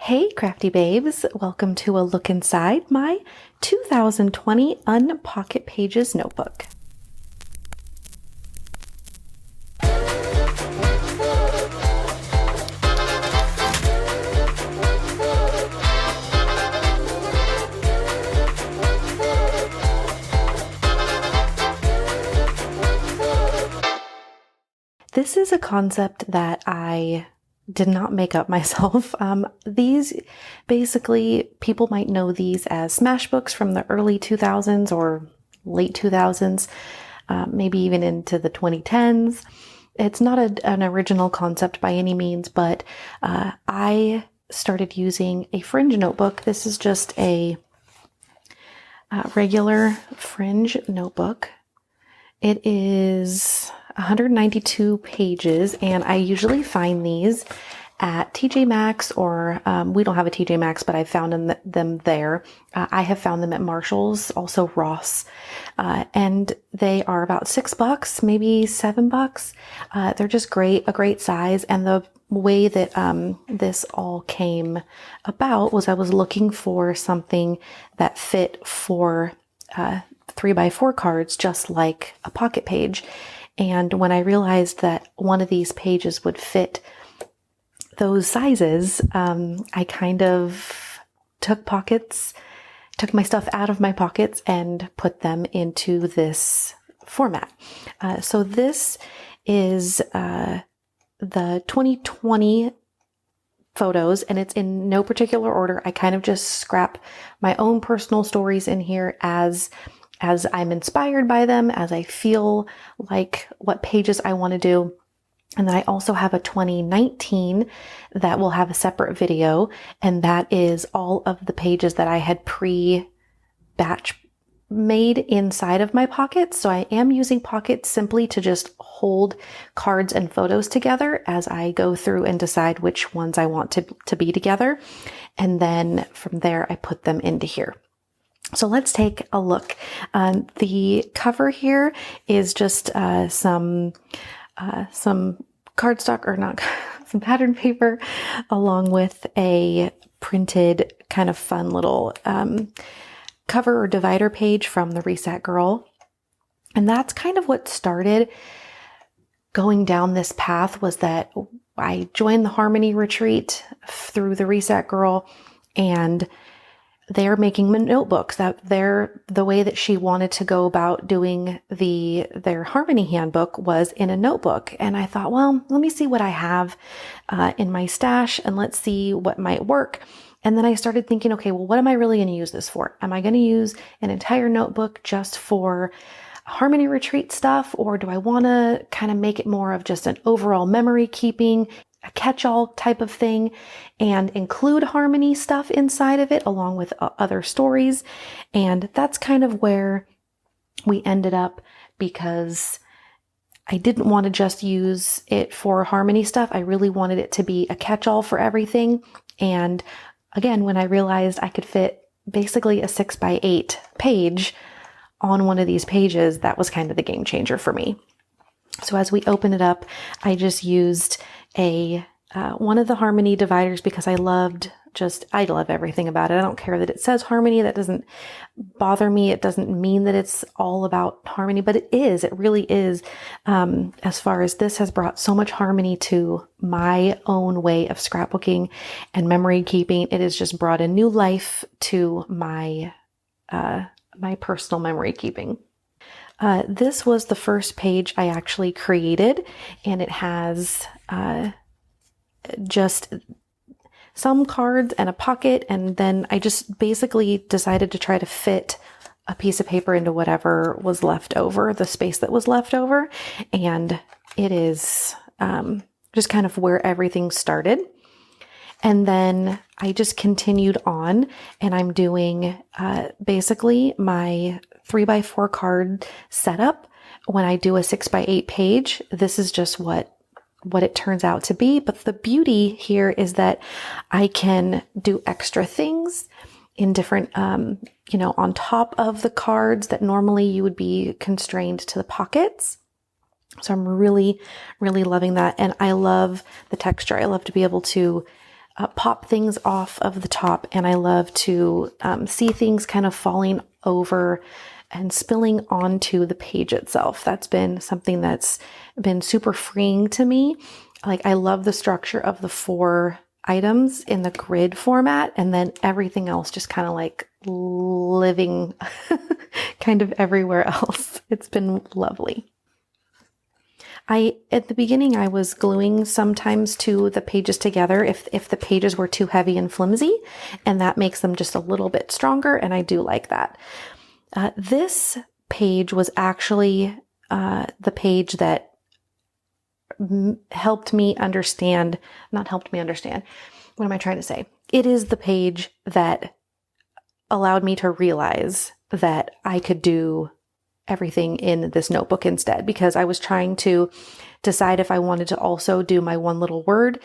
Hey crafty babes, welcome to a look inside my 2020 Unpocket Pages notebook. This is a concept that I did not make up myself. These basically, people might know these as smash books from the early 2000s or late 2000s, maybe even into the 2010s. It's not an original concept by any means, but I started using a fringe notebook. This is just a regular fringe notebook. It is 192 pages, and I usually find these at TJ Maxx, or we don't have a TJ Maxx, but I've found them there. I have found them at Marshall's, also Ross, and they are about $6, maybe $7. They're just great, a great size. And the way that this all came about was I was looking for something that fit for 3x4 cards, just like a pocket page. And when I realized that one of these pages would fit those sizes, I kind of took my stuff out of my pockets and put them into this format. So this is the 2020 photos, and it's in no particular order. I kind of just scrap my own personal stories in here as I'm inspired by them, as I feel like what pages I want to do. And then I also have a 2019 that will have a separate video, and that is all of the pages that I had pre-batch made inside of my pockets. So I am using pockets simply to just hold cards and photos together as I go through and decide which ones I want to be together. And then from there, I put them into here. So let's take a look. The cover here is just some cardstock, or not, some pattern paper, along with a printed kind of fun little cover or divider page from the Reset Girl. And that's kind of what started going down this path, was that I joined the Harmony Retreat through the Reset Girl, and they're making notebooks. That the way that she wanted to go about doing their Harmony handbook was in a notebook. And I thought, well, let me see what I have in my stash, and let's see what might work. And then I started thinking, okay, well, what am I really going to use this for? Am I going to use an entire notebook just for Harmony Retreat stuff, or do I want to kind of make it more of just an overall memory keeping, a catch-all type of thing, and include Harmony stuff inside of it along with other stories? And that's kind of where we ended up, because I didn't want to just use it for Harmony stuff. I really wanted it to be a catch-all for everything. And again, when I realized I could fit basically a 6x8 page on one of these pages, that was kind of the game changer for me. So as we open it up, I just used one of the Harmony dividers, because I love everything about it. I don't care that it says Harmony. That doesn't bother me. It doesn't mean that it's all about Harmony, but it is. It really is. As far as this has brought so much harmony to my own way of scrapbooking and memory keeping. It has just brought a new life to my personal memory keeping. This was the first page I actually created, and it has just some cards and a pocket, and then I just basically decided to try to fit a piece of paper into whatever was left over, the space that was left over, and it is just kind of where everything started. And then I just continued on, and I'm doing basically my 3x4 card setup. When I do a 6x8 page, this is just what it turns out to be. But the beauty here is that I can do extra things in different, on top of the cards that normally you would be constrained to the pockets. So I'm really, really loving that. And I love the texture. I love to be able to pop things off of the top, and I love to see things kind of falling over and spilling onto the page itself. That's been something that's been super freeing to me. Like, I love the structure of the 4 items in the grid format, and then everything else just kind of like living kind of everywhere else. It's been lovely. At the beginning, I was gluing sometimes to the pages together if the pages were too heavy and flimsy, and that makes them just a little bit stronger, and I do like that. This page was actually the page that helped me understand, not helped me understand, what am I trying to say? It is the page that allowed me to realize that I could do everything in this notebook instead, because I was trying to decide if I wanted to also do my one little word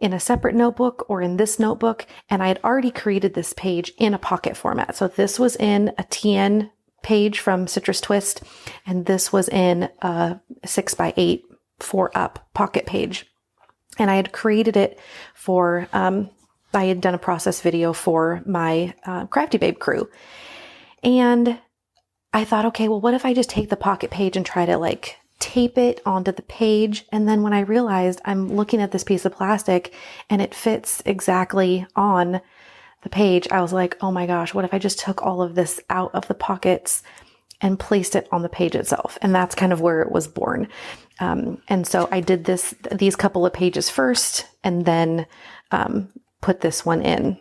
in a separate notebook or in this notebook. And I had already created this page in a pocket format. So this was in a TN page from Citrus Twist, and this was in a 6x8 4-up pocket page. And I had created it for, I had done a process video for my Crafty Babe crew. And I thought, okay, well, what if I just take the pocket page and try to like tape it onto the page? And then when I realized I'm looking at this piece of plastic and it fits exactly on the page, I was like, oh my gosh, what if I just took all of this out of the pockets and placed it on the page itself? And that's kind of where it was born. And so I did these couple of pages first, and then put this one in.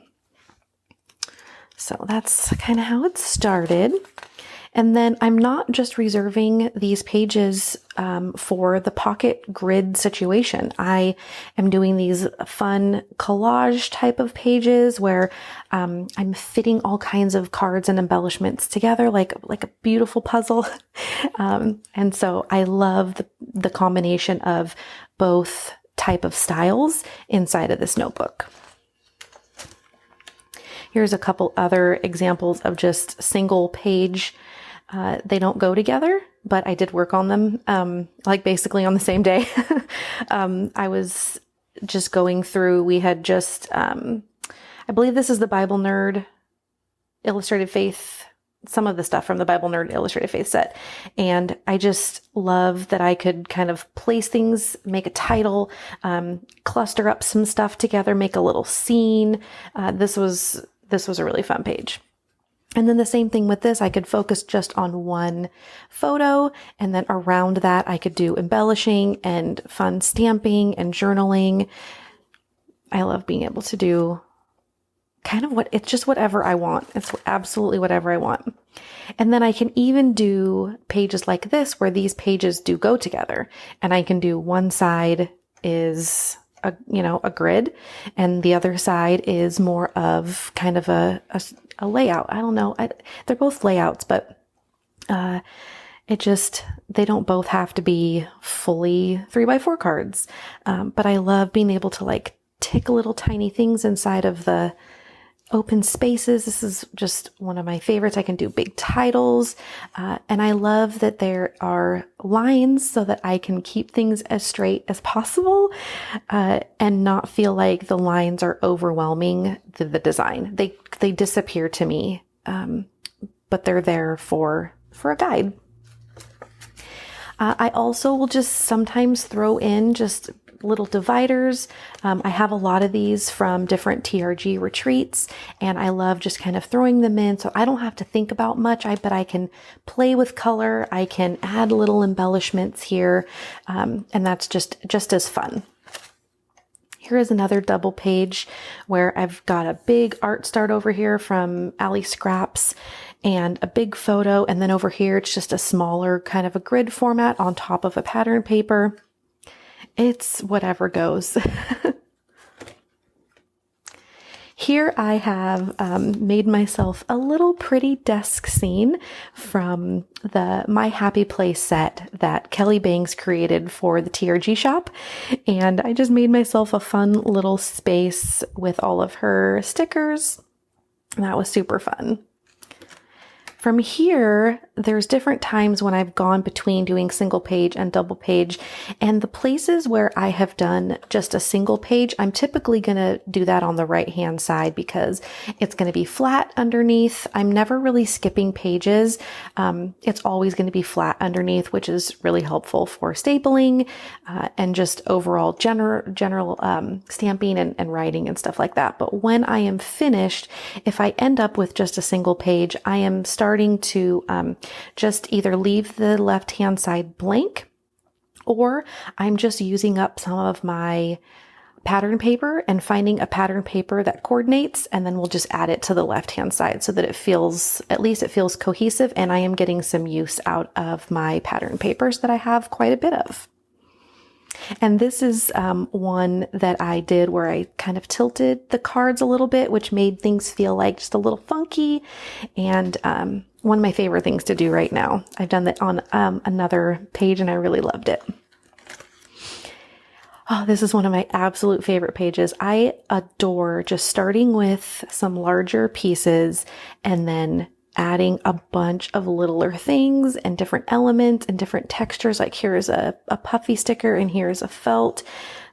So that's kind of how it started. And then I'm not just reserving these pages for the pocket grid situation. I am doing these fun collage type of pages where I'm fitting all kinds of cards and embellishments together like a beautiful puzzle. And so I love the combination of both type of styles inside of this notebook. Here's a couple other examples of just single page. They don't go together, but I did work on them, like basically on the same day. I was just going through, we had just, I believe this is the Bible Nerd Illustrated Faith, some of the stuff from the Bible Nerd Illustrated Faith set. And I just love that I could kind of place things, make a title, cluster up some stuff together, make a little scene. This was a really fun page. And then the same thing with this, I could focus just on one photo, and then around that I could do embellishing and fun stamping and journaling. I love being able to do kind of it's just whatever I want. It's absolutely whatever I want. And then I can even do pages like this where these pages do go together, and I can do one side is a grid, and the other side is more of kind of a layout. I don't know. They're both layouts, but they don't both have to be fully 3x4 cards. But I love being able to like tick little tiny things inside of the open spaces. This is just one of my favorites. I can do big titles. And I love that there are lines so that I can keep things as straight as possible, and not feel like the lines are overwhelming the design. They disappear to me, but they're there for a guide. I also will just sometimes throw in just little dividers. I have a lot of these from different TRG retreats, and I love just kind of throwing them in so I don't have to think about much, but I can play with color. I can add little embellishments here, and that's just as fun. Here is another double page where I've got a big art start over here from Allie Scraps and a big photo, and then over here it's just a smaller kind of a grid format on top of a pattern paper. It's whatever goes. Here I have made myself a little pretty desk scene from the My Happy Place set that Kelly Bangs created for the TRG shop. And I just made myself a fun little space with all of her stickers. That was super fun. From here, there's different times when I've gone between doing single page and double page. And the places where I have done just a single page, I'm typically going to do that on the right hand side because it's going to be flat underneath. I'm never really skipping pages. It's always going to be flat underneath, which is really helpful for stapling and just overall general stamping and writing and stuff like that. But when I am finished, if I end up with just a single page, I am starting to just either leave the left-hand side blank, or I'm just using up some of my pattern paper and finding a pattern paper that coordinates, and then we'll just add it to the left-hand side so that at least it feels cohesive, and I am getting some use out of my pattern papers that I have quite a bit of. And this is one that I did where I kind of tilted the cards a little bit, which made things feel like just a little funky. And one of my favorite things to do right now. I've done that on another page and I really loved it. Oh, this is one of my absolute favorite pages. I adore just starting with some larger pieces and then adding a bunch of littler things and different elements and different textures. Like here's a puffy sticker and here's a felt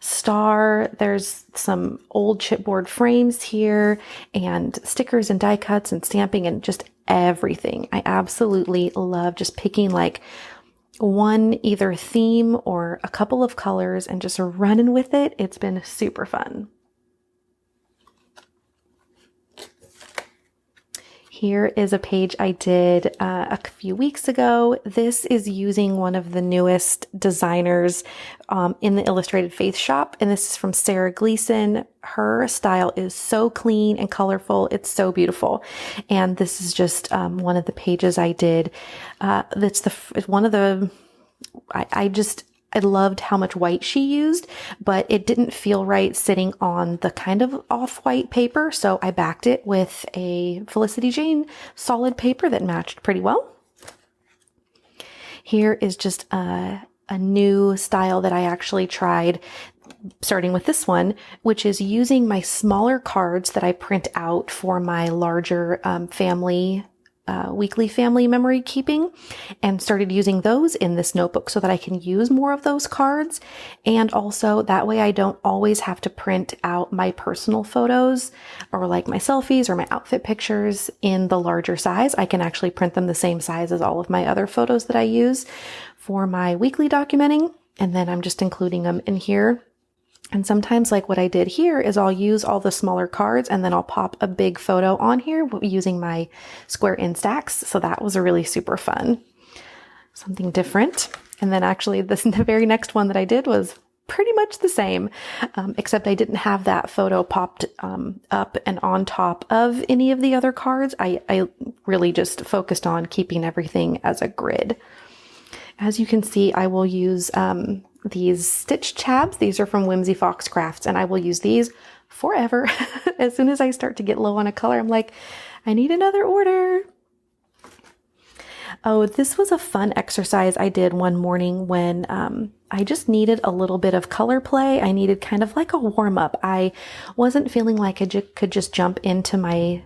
star. There's some old chipboard frames here and stickers and die cuts and stamping and just everything. I absolutely love just picking like one either theme or a couple of colors and just running with it. It's been super fun. Here is a page I did a few weeks ago. This is using one of the newest designers in the Illustrated Faith shop, and this is from Sarah Gleason. Her style is so clean and colorful. It's so beautiful. And this is just one of the pages I did. I loved how much white she used, but it didn't feel right sitting on the kind of off-white paper. So I backed it with a Felicity Jane solid paper that matched pretty well. Here is just a new style that I actually tried, starting with this one, which is using my smaller cards that I print out for my larger weekly family memory keeping, and started using those in this notebook so that I can use more of those cards. And also that way I don't always have to print out my personal photos or like my selfies or my outfit pictures in the larger size. I can actually print them the same size as all of my other photos that I use for my weekly documenting. And then I'm just including them in here. And sometimes like what I did here is I'll use all the smaller cards and then I'll pop a big photo on here using my square Instax. So that was a really super fun, something different. And then actually the very next one that I did was pretty much the same, except I didn't have that photo popped up and on top of any of the other cards. I really just focused on keeping everything as a grid. As you can see, I will use these stitch tabs. These are from Whimsy Fox Crafts, and I will use these forever. As soon as I start to get low on a color, I'm like, I need another order. Oh, this was a fun exercise I did one morning when I just needed a little bit of color play. I needed kind of like a warm up. I wasn't feeling like I could just jump into my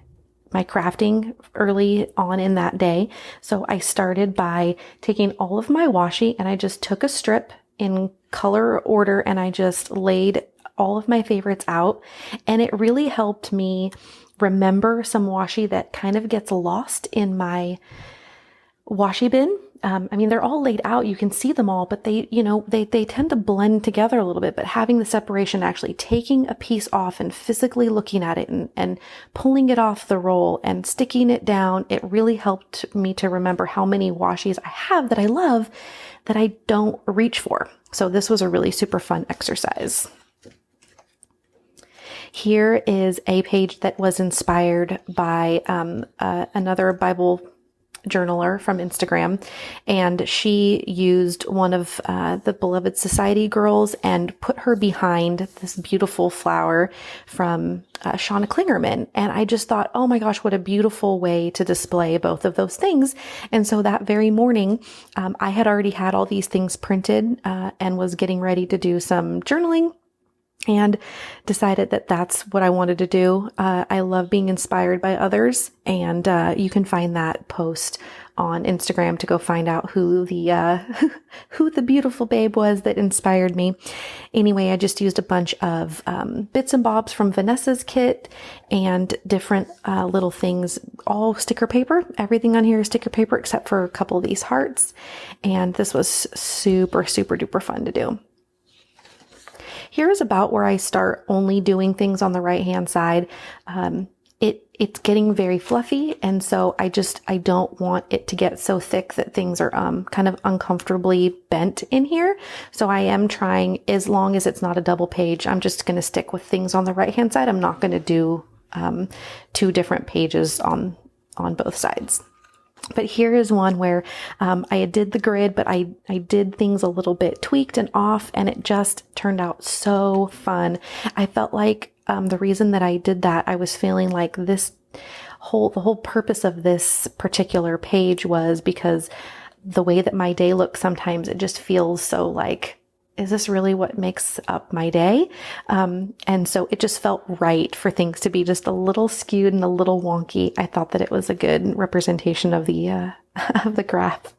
crafting early on in that day. So I started by taking all of my washi and I just took a strip in color order and I just laid all of my favorites out. And it really helped me remember some washi that kind of gets lost in my washi bin. I mean, they're all laid out. You can see them all, but they tend to blend together a little bit, but having the separation, actually taking a piece off and physically looking at it and pulling it off the roll and sticking it down, it really helped me to remember how many washis I have that I love that I don't reach for. So this was a really super fun exercise. Here is a page that was inspired by another Bible journaler from Instagram, and she used one of the Beloved Society girls and put her behind this beautiful flower from Shauna Klingerman. And I just thought, oh my gosh, what a beautiful way to display both of those things. And so that very morning, I had already had all these things printed and was getting ready to do some journaling. and decided that that's what I wanted to do. I love being inspired by others, and you can find that post on Instagram to go find out who the who the beautiful babe was that inspired me. Anyway, I just used a bunch of bits and bobs from Vanessa's kit and different little things, all sticker paper. Everything on here is sticker paper except for a couple of these hearts, and this was super, super duper fun to do. Here is about where I start only doing things on the right hand side. It's getting very fluffy, and so I don't want it to get so thick that things are kind of uncomfortably bent in here. So I am trying, as long as it's not a double page, I'm just going to stick with things on the right hand side. I'm not going to do 2 different pages on both sides. But here is one where I did the grid, but I did things a little bit tweaked and off, and it just turned out so fun. I felt like the reason that I did that, I was feeling like the whole purpose of this particular page was because the way that my day looks sometimes, it just feels so like, is this really what makes up my day? And so it just felt right for things to be just a little skewed and a little wonky. I thought that it was a good representation of the of the graph.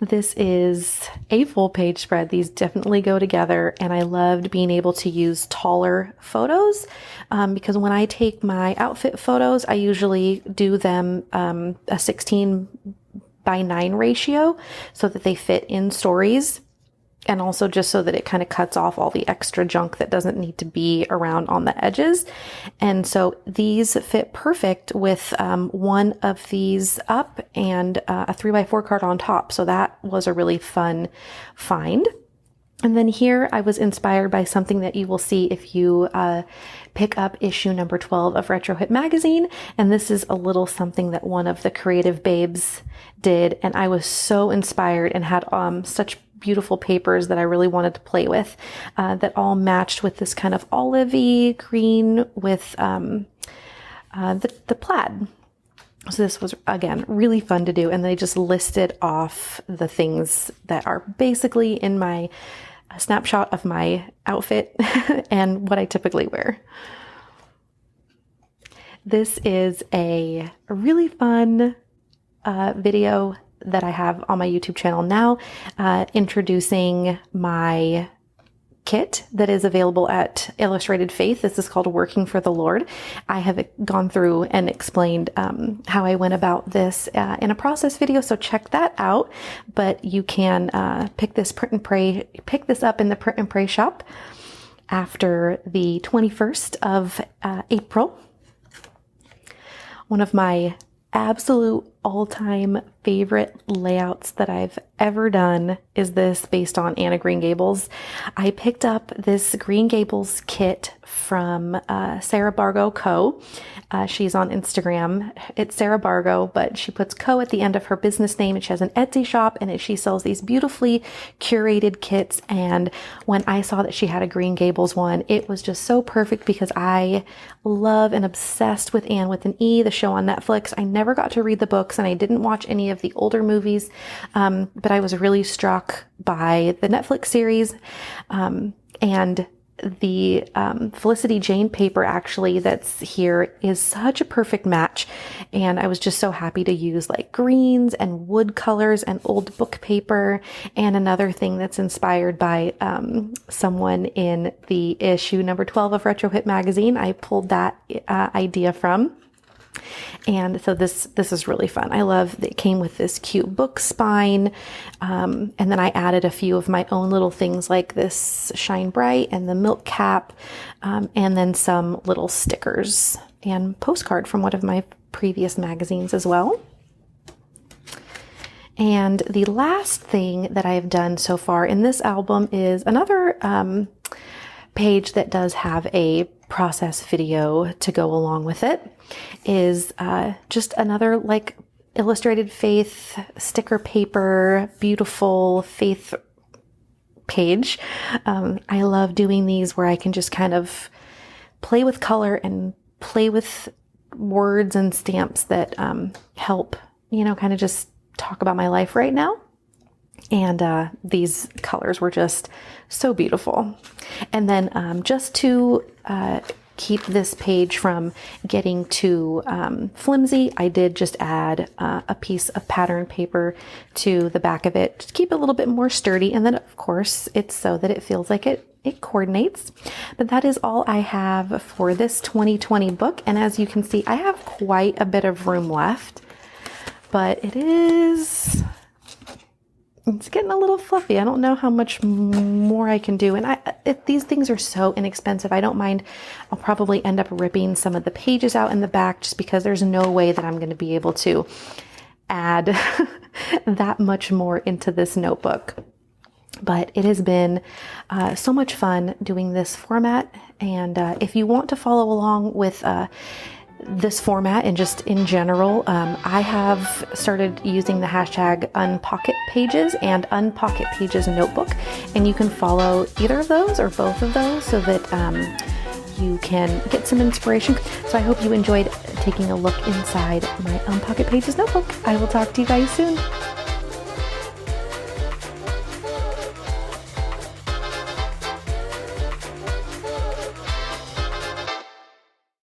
This is a full page spread. These definitely go together, and I loved being able to use taller photos because when I take my outfit photos, I usually do them a 16:9 ratio so that they fit in stories, and also just so that it kind of cuts off all the extra junk that doesn't need to be around on the edges. And so these fit perfect with one of these up and a 3x4 card on top. So that was a really fun find. And then here I was inspired by something that you will see if you pick up issue number 12 of Retro Hit magazine. And this is a little something that one of the creative babes did. And I was so inspired and had such beautiful papers that I really wanted to play with that all matched with this kind of olivey green with the plaid. So this was, again, really fun to do. And they just listed off the things that are basically in my snapshot of my outfit and what I typically wear. This is a really fun video that I have on my YouTube channel now, introducing my kit that is available at Illustrated Faith. This is called Working for the Lord. I have gone through and explained how I went about this in a process video, so check that out. But you can pick this up in the Print and Pray shop after the 21st of April. One of my absolute all-time favorite layouts that I've ever done is this, based on Anna Green Gables. I picked up this Green Gables kit from Sarah Bargo Co. She's on Instagram. It's Sarah Bargo, but she puts Co at the end of her business name, and she has an Etsy shop, and she sells these beautifully curated kits. And when I saw that she had a Green Gables one, it was just so perfect because I love and obsessed with Anne with an E, the show on Netflix. I never got to read the books, and I didn't watch any of the older movies, but I was really struck by the Netflix series, and the Felicity Jane paper actually that's here is such a perfect match. And I was just so happy to use like greens and wood colors and old book paper. And another thing that's inspired by someone in the issue number 12 of Retro Hit magazine, I pulled that idea from. And so this is really fun. I love that it came with this cute book spine. And then I added a few of my own little things like this Shine Bright and the milk cap, and then some little stickers and postcard from one of my previous magazines as well. And the last thing that I've done so far in this album is another page that does have a process video to go along with it, is just another like Illustrated Faith sticker paper, beautiful faith page. I love doing these where I can just kind of play with color and play with words and stamps that help, kind of just talk about my life right now. And these colors were just so beautiful. And then just to keep this page from getting too flimsy, I did just add a piece of pattern paper to the back of it to keep it a little bit more sturdy. And then of course it's so that it feels like it coordinates. But that is all I have for this 2020 book. And as you can see, I have quite a bit of room left, but it's getting a little fluffy. I don't know how much more I can do. And these things are so inexpensive. I don't mind. I'll probably end up ripping some of the pages out in the back just because there's no way that I'm going to be able to add that much more into this notebook. But it has been so much fun doing this format. And if you want to follow along with this format and just in general, I have started using the hashtag Unpocket Pages and Unpocket Pages Notebook. And you can follow either of those or both of those so that you can get some inspiration. So I hope you enjoyed taking a look inside my Unpocket Pages notebook. I will talk to you guys soon.